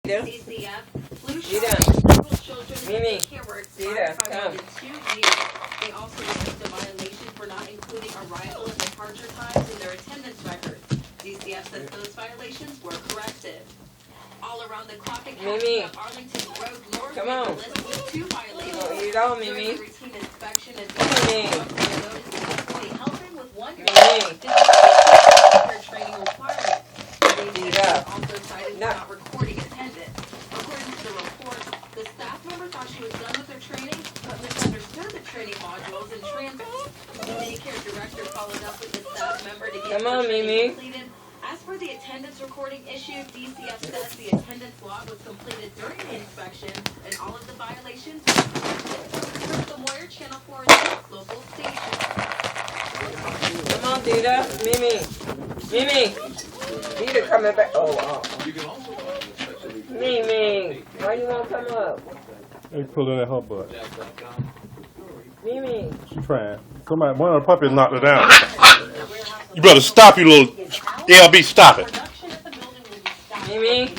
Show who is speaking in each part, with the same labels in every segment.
Speaker 1: Dita.
Speaker 2: DCF, flu
Speaker 1: Dita.
Speaker 2: shots for several children
Speaker 1: Mimi.
Speaker 2: in daycare were
Speaker 1: Dita,
Speaker 2: expired by
Speaker 1: come.
Speaker 2: more than 2 years. They also received a violation for not including arrival and departure times in their attendance records. DCF says those violations were corrected. All around the clock
Speaker 1: Mimi.
Speaker 2: academy of Arlington Road North
Speaker 1: Come
Speaker 2: made
Speaker 1: on.
Speaker 2: the list with 2 violations.
Speaker 1: Oh, you don't,
Speaker 2: During
Speaker 1: Mimi.
Speaker 2: the routine inspection and
Speaker 1: Mimi.
Speaker 2: noticed helping with one
Speaker 1: Mimi.
Speaker 2: their training requirements.
Speaker 1: Dita.
Speaker 2: Also cited
Speaker 1: No.
Speaker 2: not recording attendance. According to the report, the staff member thought she was done with her training, but misunderstood the training modules in transit. The daycare director followed up with the staff member to get
Speaker 1: Come on,
Speaker 2: her training
Speaker 1: Mimi.
Speaker 2: completed. As for the attendance recording issue, DCF says the attendance log was completed during the inspection, and all of the violations were corrected. From the Moyer Channel 4 local station.
Speaker 1: Come on, Dita. Mimi. Mimi. Dita coming back. Oh. Mimi. Why you won't come up?
Speaker 3: They pulling at her butt.
Speaker 1: Mimi.
Speaker 3: She's trying. Somebody, one of the puppies knocked her down. You better stop, you little LB. Stop it.
Speaker 1: Mimi.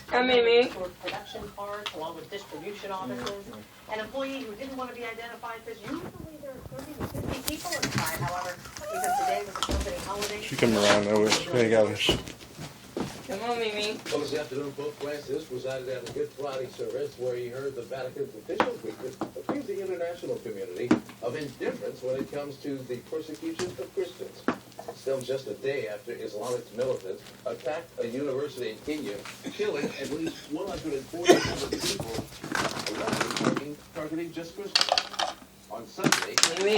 Speaker 1: Come, Mimi.
Speaker 4: Production parts along with distribution offices. An employee who didn't want to be identified says usually there are 30 to 50 people inside. However, because today was a company holiday.
Speaker 3: She coming around there with they got her.
Speaker 1: Come on, Mimi.
Speaker 5: Well, this afternoon, Pope Francis presided at a Good Friday service where he heard the Vatican's official weakness accuse the international community of indifference when it comes to the persecution of Christians. Still just a day after Islamic militants attacked a university in Kenya, killing at least 147 people, targeting just Christians. On Sunday,
Speaker 1: Mimi.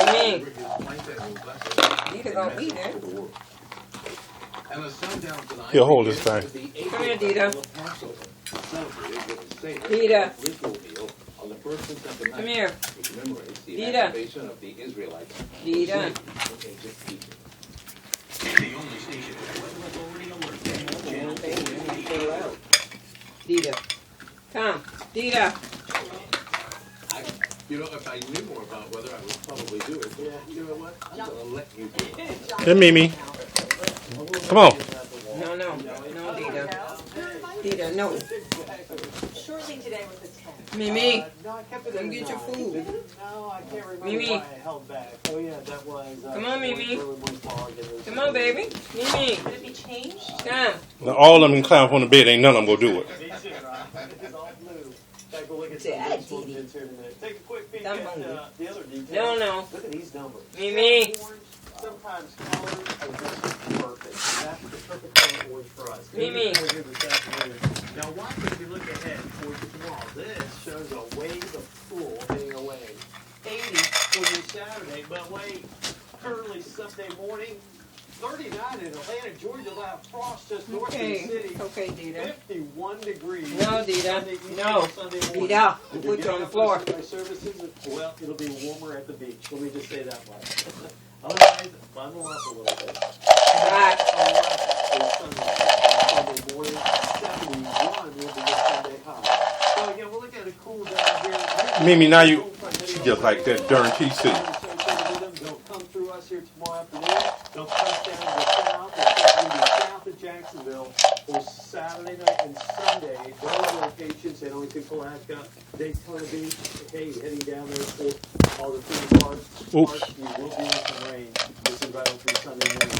Speaker 1: Mimi. Dita gonna be there.
Speaker 5: and a sundown tonight.
Speaker 3: Here, hold this thing.
Speaker 1: Come here, Dita.
Speaker 5: Dita.
Speaker 1: Come here.
Speaker 5: Dita.
Speaker 1: Dita.
Speaker 5: Of the Israelites.
Speaker 1: Dita.
Speaker 6: The only station with weather authority alert.
Speaker 1: Dita. Come. Dita.
Speaker 5: You know, if I knew more about weather, I would probably do it. But you know what? I'm going to let you do it.
Speaker 3: Hey, Mimi. Come on.
Speaker 1: No, no. No, Dita. Dita, no.
Speaker 4: Shortly today was the 10th.
Speaker 1: Mimi.
Speaker 7: No, I kept it
Speaker 1: Come
Speaker 7: in
Speaker 1: get
Speaker 7: the
Speaker 1: your
Speaker 7: night.
Speaker 1: food.
Speaker 7: No, I can't remember
Speaker 1: Mimi.
Speaker 7: why I held back. Oh yeah, that was.
Speaker 1: Come on, Mimi.
Speaker 7: early morning fog and it was-
Speaker 1: Come on, baby. Mimi.
Speaker 4: Could it be changed?
Speaker 1: Come.
Speaker 3: Now, all of them can climb up on the bed. Ain't none of them gonna do it.
Speaker 7: Me too, right? It's all blue. Gotta go look at
Speaker 1: Say,
Speaker 7: some
Speaker 1: "Hey,
Speaker 7: of these
Speaker 1: Dee Dee."
Speaker 7: bits here in a minute. Take a quick peek
Speaker 1: I'm
Speaker 7: at
Speaker 1: hungry.
Speaker 7: the other details.
Speaker 1: No, no.
Speaker 7: Look at these numbers.
Speaker 1: Mimi.
Speaker 7: Orange, sometimes colors are just perfect. That's the perfect color orange for us.
Speaker 1: Mimi.
Speaker 7: We're here this afternoon. Now watch as we look ahead towards tomorrow. This shows a wave of cool heading away. 80 for your Saturday, but wait, early Sunday morning, 39 in Atlanta, Georgia, will have frost just north of the
Speaker 1: Okay.
Speaker 7: city.
Speaker 1: Okay, Dita.
Speaker 7: 51 degrees.
Speaker 1: No, Dita.
Speaker 7: Sunday evening
Speaker 1: No.
Speaker 7: and Sunday morning.
Speaker 1: Dita.
Speaker 7: If
Speaker 1: Put
Speaker 7: you're
Speaker 1: you
Speaker 7: getting
Speaker 1: on the
Speaker 7: up
Speaker 1: floor.
Speaker 7: for Sunday services, well, it'll be warmer at the beach. Let me just say that much. Otherwise, bundle up a little bit.
Speaker 1: Bye.
Speaker 7: Sunday morning, 71 will be your Sunday high. So again, we're looking at a cool down here.
Speaker 3: Mimi, now you. She just like that darn TC.
Speaker 7: Don't come through us here tomorrow afternoon. Don't touch down to the south. It's going to be south of Jacksonville for Saturday night and Sunday. Those locations, and only Palatka, Daytona Beach, hey, heading down there for all the theme parks.
Speaker 3: Oops.
Speaker 7: You will be in some rain. This is right on through Sunday morning.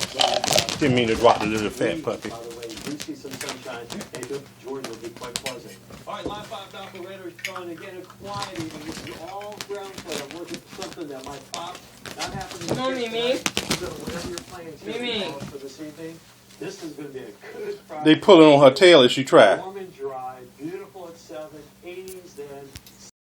Speaker 3: Didn't mean to drop the little fat puppy.
Speaker 7: By the way, you do see some sunshine, and Georgia will be quite pleasant. All right, Live 5 operator is on again. A quiet evening. This is all ground play. I'm looking for something that might pop. Not happening.
Speaker 1: Come on, Mimi.
Speaker 7: So whatever you're playing
Speaker 1: Mimi.
Speaker 7: for this evening, this is going to be a good Friday.
Speaker 3: They pulling on her tail as she tried.
Speaker 7: Warm